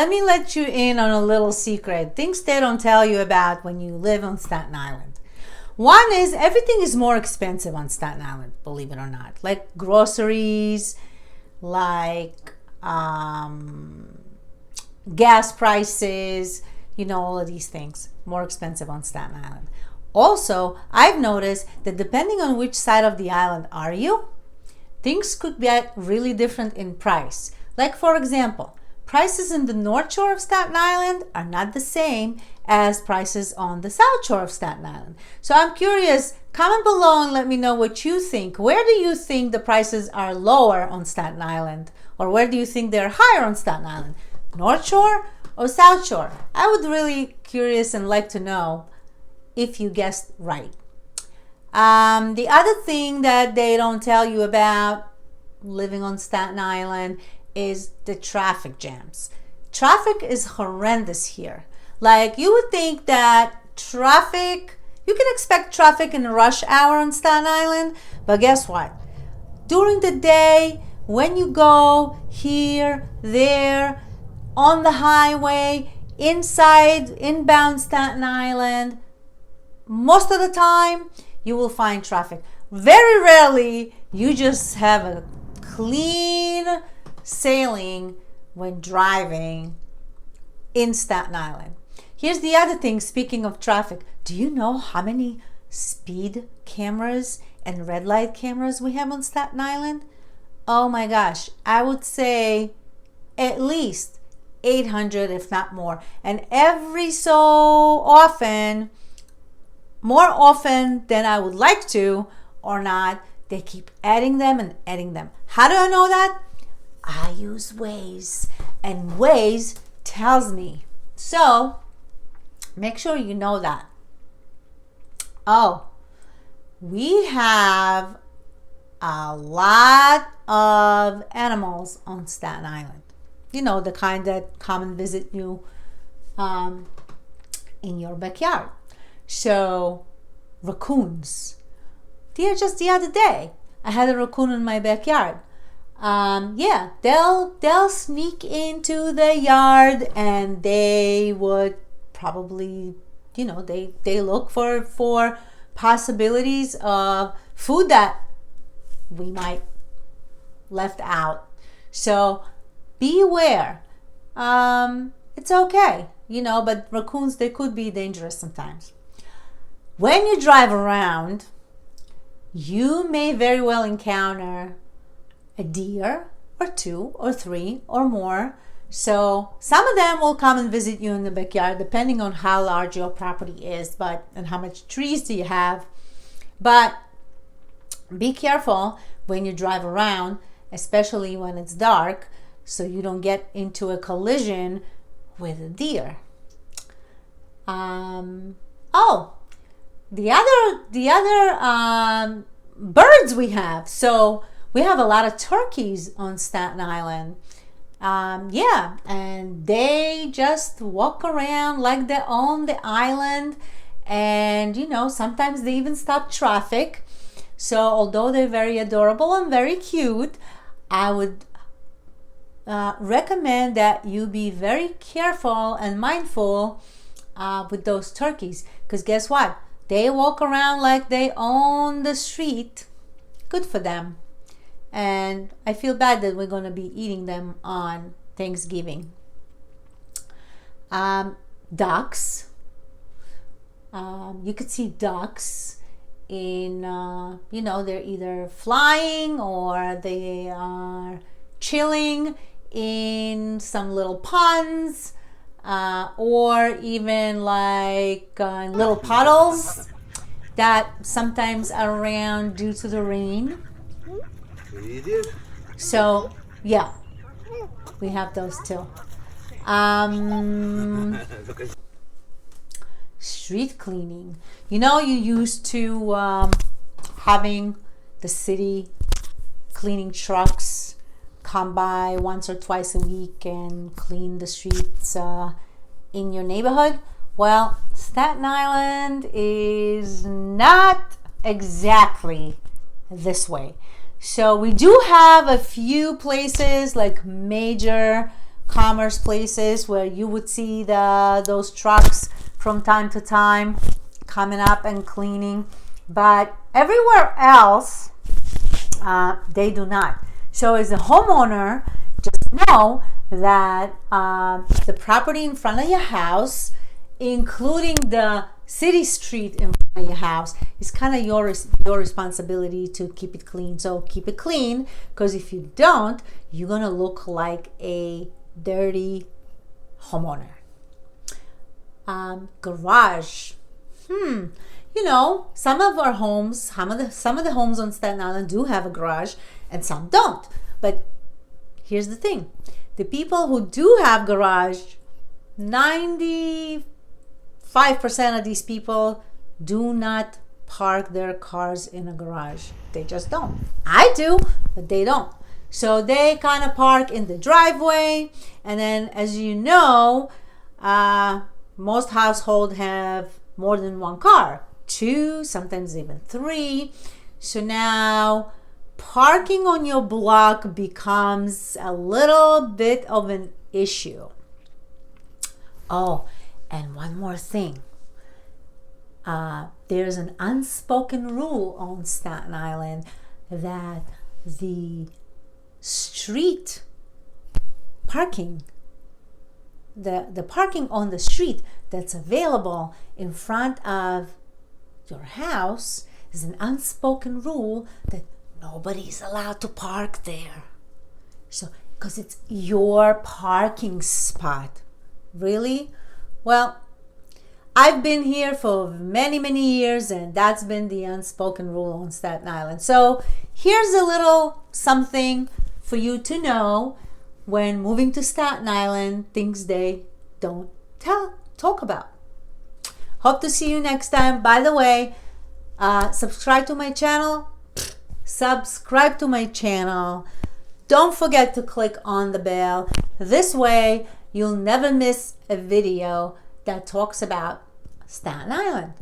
let me let you in on a little secret. Things they don't tell you about when you live on Staten Island. One is everything is more expensive on Staten Island, believe it or not. Like groceries, like gas prices, all of these things. More expensive on Staten Island. Also, I've noticed that depending on which side of the island are you, things could get really different in price. Like, for example, prices in the North Shore of Staten Island are not the same as prices on the South Shore of Staten Island. So I'm curious, comment below and let me know what you think. Where do you think the prices are lower on Staten Island? Or where do you think they're higher on Staten Island? North Shore or South Shore? I would really curious and like to know if you guessed right. The other thing that they don't tell you about living on Staten Island is the traffic jams. Traffic is horrendous here. Like, you would think that you can expect traffic in rush hour on Staten Island, but guess what? During the day, when you go here, there, on the highway, inbound Staten Island, most of the time, you will find traffic. Very rarely, you just have a clean sailing when driving in Staten Island. Here's the other thing, speaking of traffic. Do you know how many speed cameras and red light cameras we have on Staten Island? Oh my gosh, I would say at least 800, if not more. And every so often, more often than I would like to or not, they keep adding them and adding them. How do I know that? I use Waze, and Waze tells me. So make sure you know that. Oh, we have a lot of animals on Staten Island. The kind that come and visit you in your backyard. So, raccoons. Just the other day, I had a raccoon in my backyard. They'll sneak into the yard, and they would probably, they look for possibilities of food that we might left out. So be aware. It's okay, but raccoons, they could be dangerous sometimes. When you drive around, you may very well encounter a deer or two or three or more. So some of them will come and visit you in the backyard, depending on how large your property is, and how much trees do you have. But be careful when you drive around, especially when it's dark, so you don't get into a collision with a deer. The other birds we have. So we have a lot of turkeys on Staten Island. And they just walk around like they own the island. And, sometimes they even stop traffic. So although they're very adorable and very cute, I would recommend that you be very careful and mindful with those turkeys. Because guess what? They walk around like they own the street. Good for them. And I feel bad that we're going to be eating them on Thanksgiving. Ducks. You could see ducks in, they're either flying or they are chilling in some little ponds, or even like little puddles that sometimes are around due to the rain. So yeah, we have those too. Street cleaning. You used to having the city cleaning trucks come by once or twice a week and clean the streets in your neighborhood. Well, Staten Island is not exactly this way. So we do have a few places, like major commerce places where you would see those trucks from time to time coming up and cleaning, but everywhere else they do not. So as a homeowner, just know that the property in front of your house, including the city street in front of your house, is kind of your responsibility to keep it clean. So keep it clean, because if you don't, you're gonna look like a dirty homeowner. Garage. You know, some of our homes, some of the homes on Staten Island do have a garage, and some don't. But here's the thing: the people who do have garage, 95% of these people do not park their cars in a garage. They just don't. I do, but they don't. So they kind of park in the driveway, and then, as you know, most households have more than one car, 2, sometimes even 3. So now parking on your block becomes a little bit of an issue. Oh, and one more thing. There's an unspoken rule on Staten Island that the street parking, the parking on the street that's available in front of your house, is an unspoken rule that nobody's allowed to park there. So, because it's your parking spot. Really? Well, I've been here for many, many years, and that's been the unspoken rule on Staten Island. So here's a little something for you to know when moving to Staten Island, things they don't talk about. Hope to see you next time. By the way, subscribe to my channel. Don't forget to click on the bell. This way, you'll never miss a video that talks about Staten Island.